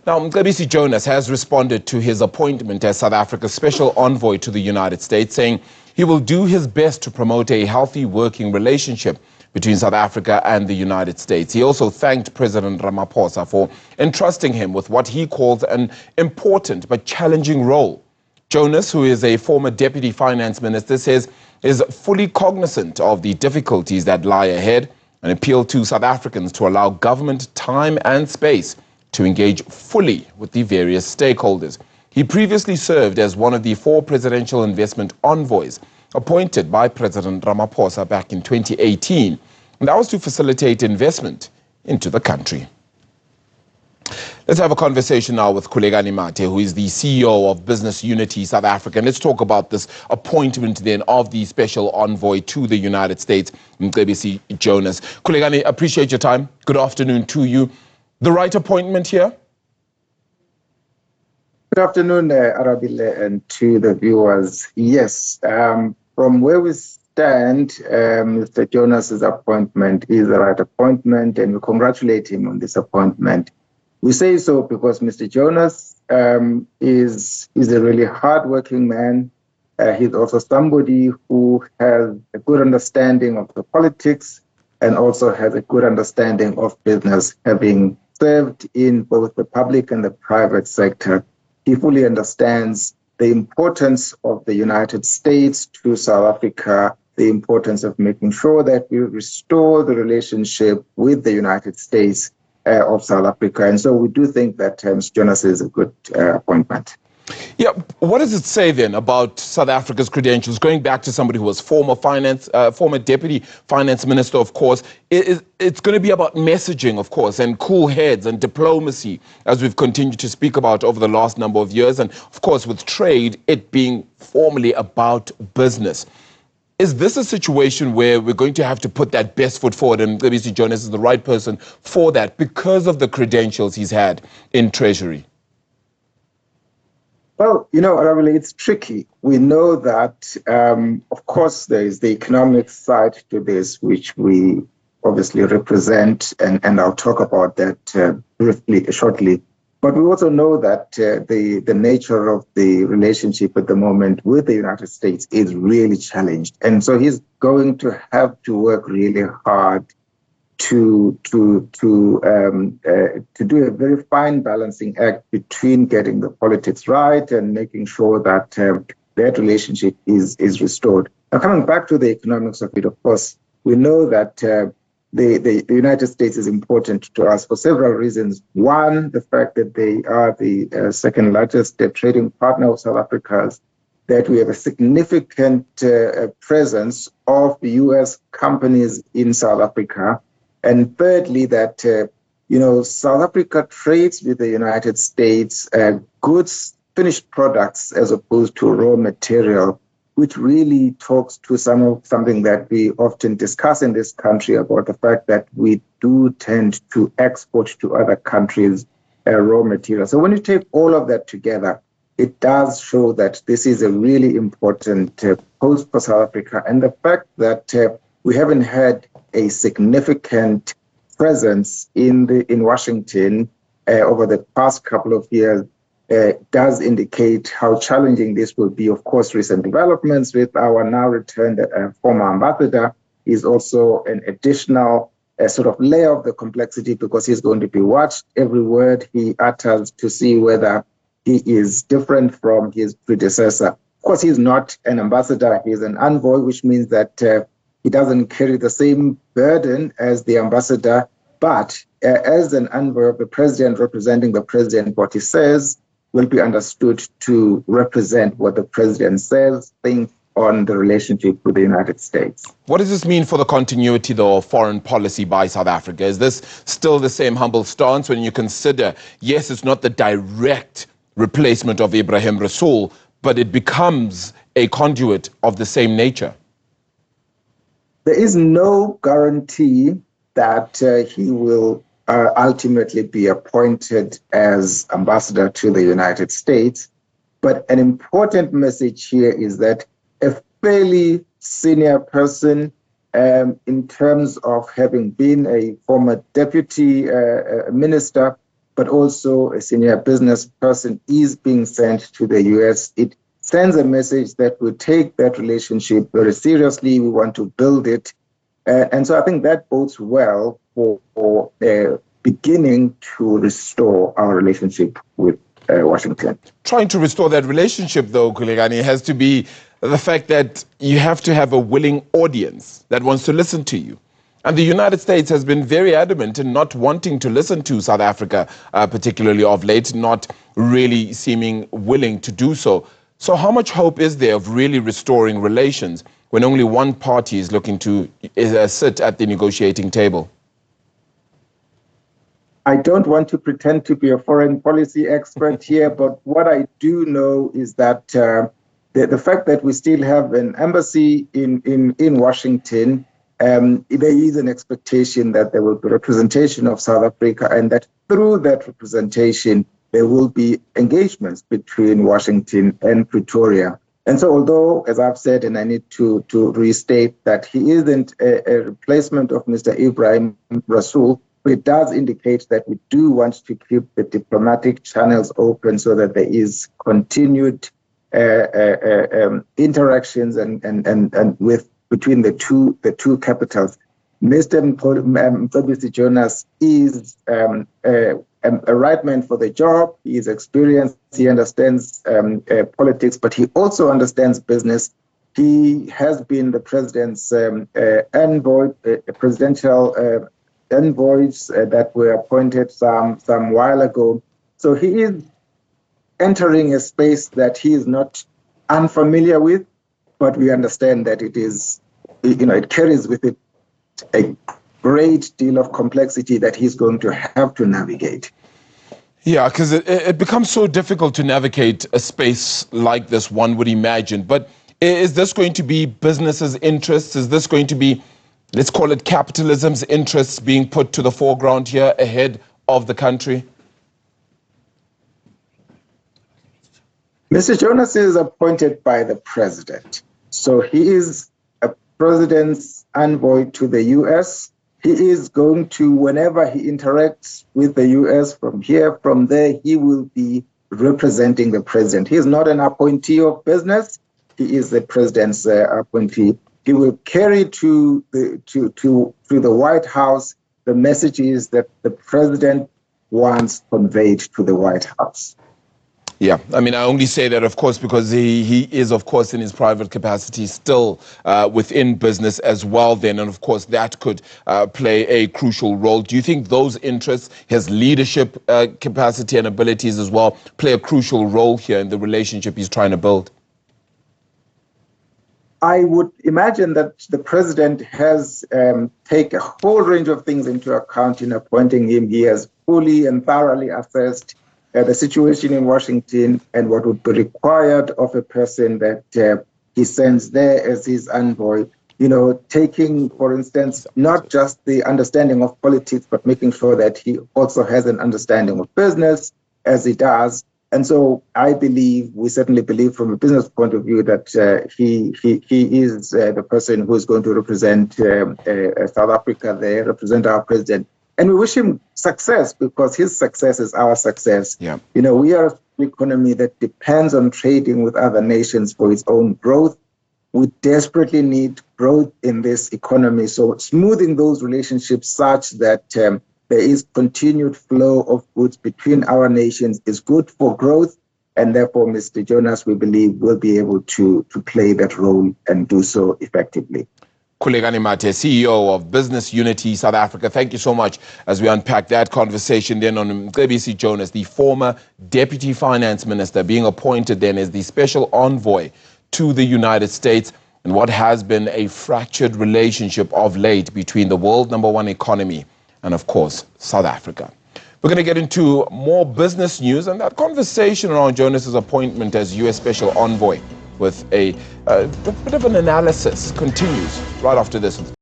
Now, Mcebisi Jonas has responded to his appointment as South Africa's special envoy to the United States, saying he will do his best to promote a healthy working relationship between South Africa and the United States. He also thanked President Ramaphosa for entrusting him with what he calls an important but challenging role. Jonas, who is a former deputy finance minister, says is fully cognizant of the difficulties that lie ahead and appealed to South Africans to allow government time and space to engage fully with the various stakeholders. He previously served as one of the 4 presidential investment envoys appointed by President Ramaphosa back in 2018, and that was to facilitate investment into the country. Let's have a conversation now with Khulekani Mathe, who is the CEO of Business Unity South Africa. And let's talk about this appointment then of the special envoy to the United States, Mcebisi Jonas. Khulekani, appreciate your time. Good afternoon to you. The right appointment here? Good afternoon, Arabile, and to the viewers. Yes, from where we stand, Mr. Jonas's appointment is the right appointment, and we congratulate him on this appointment. We say so because Mr. Jonas is a really hardworking man. He's also somebody who has a good understanding of the politics and also has a good understanding of business, having served in both the public and the private sector. He fully understands the importance of the United States to South Africa, the importance of making sure that we restore the relationship with the United States of South Africa. And so we do think that Mr. Jonas is a good appointment. Yeah, what does it say then about South Africa's credentials? Going back to somebody who was former deputy finance minister, of course, it's going to be about messaging, of course, and cool heads and diplomacy, as we've continued to speak about over the last number of years. And of course, with trade, it being formally about business. Is this a situation where we're going to have to put that best foot forward, and Mcebisi Jonas is the right person for that because of the credentials he's had in Treasury? Well, Arabile, it's tricky. We know that, of course, there is the economic side to this, which we obviously represent, and I'll talk about that briefly, shortly. But we also know that the nature of the relationship at the moment with the United States is really challenged. And so he's going to have to work really hard to do a very fine balancing act between getting the politics right and making sure that that relationship is restored. Now, coming back to the economics of it, of course, we know that the United States is important to us for several reasons. One, the fact that they are the second largest trading partner of South Africa's, that we have a significant presence of U.S. companies in South Africa. And thirdly, that, South Africa trades with the United States goods, finished products, as opposed to raw material, which really talks to something that we often discuss in this country about the fact that we do tend to export to other countries raw material. So when you take all of that together, it does show that this is a really important post for South Africa. And the fact that we haven't had a significant presence in Washington over the past couple of years does indicate how challenging this will be. Of course, recent developments with our now returned former ambassador is also an additional sort of layer of the complexity, because he's going to be watched every word he utters to see whether he is different from his predecessor. Of course, he's not an ambassador, he's an envoy, which means that he doesn't carry the same burden as the ambassador, but as an envoy of the president, representing the president, what he says will be understood to represent what the president says, thinks on the relationship with the United States. What does this mean for the continuity, though, of foreign policy by South Africa? Is this still the same humble stance when you consider, yes, it's not the direct replacement of Ibrahim Rasool, but it becomes a conduit of the same nature? There is no guarantee that he will ultimately be appointed as ambassador to the United States. But an important message here is that a fairly senior person, in terms of having been a former deputy minister, but also a senior business person is being sent to the US. It sends a message that we take that relationship very seriously. We want to build it. And so I think that bodes well for beginning to restore our relationship with Washington. Trying to restore that relationship, though, Khulekani, has to be the fact that you have to have a willing audience that wants to listen to you. And the United States has been very adamant in not wanting to listen to South Africa, particularly of late, not really seeming willing to do so. So how much hope is there of really restoring relations when only one party is looking to sit at the negotiating table? I don't want to pretend to be a foreign policy expert here, but what I do know is that the fact that we still have an embassy in Washington, there is an expectation that there will be representation of South Africa, and that through that representation, there will be engagements between Washington and Pretoria. And so although, as I've said, and I need to restate that he isn't a replacement of Mr. Ibrahim Rasool, it does indicate that we do want to keep the diplomatic channels open so that there is continued interactions and with between the two capitals. Mr. Mcebisi Jonas is a right man for the job. He is experienced. He understands politics, but he also understands business. He has been the president's envoy, presidential envoys that were appointed some while ago. So he is entering a space that he is not unfamiliar with, but we understand that it is, it carries with it a great deal of complexity that he's going to have to navigate. Yeah, because it becomes so difficult to navigate a space like this, one would imagine. But is this going to be business's interests? Is this going to be, let's call it capitalism's interests being put to the foreground here ahead of the country? Mr. Jonas is appointed by the president. So he is a president's envoy to the US. He is going to, whenever he interacts with the US from here, from there, he will be representing the president. He is not an appointee of business. He is the president's appointee. He will carry to the White House the messages that the president wants conveyed to the White House. Yeah, I mean, I only say that, of course, because he is, of course, in his private capacity still within business as well then. And, of course, that could play a crucial role. Do you think those interests, his leadership capacity and abilities as well, play a crucial role here in the relationship he's trying to build? I would imagine that the president has taken a whole range of things into account in appointing him. He has fully and thoroughly assessed the situation in Washington and what would be required of a person that he sends there as his envoy. Taking, for instance, not just the understanding of politics, but making sure that he also has an understanding of business as he does. And so we certainly believe from a business point of view that he is the person who is going to represent South Africa there, represent our president. And we wish him success because his success is our success. Yeah. We are an economy that depends on trading with other nations for its own growth. We desperately need growth in this economy. So smoothing those relationships such that there is continued flow of goods between our nations is good for growth. And therefore, Mr. Jonas, we believe, will be able to play that role and do so effectively. Khulekani Mathe, CEO of Business Unity South Africa. Thank you so much as we unpack that conversation then on Mcebisi Jonas, the former Deputy Finance Minister, being appointed then as the Special Envoy to the United States, and what has been a fractured relationship of late between the world #1 economy and, of course, South Africa. We're going to get into more business news, and that conversation around Jonas's appointment as U.S. Special Envoy with a bit of an analysis continues right after this.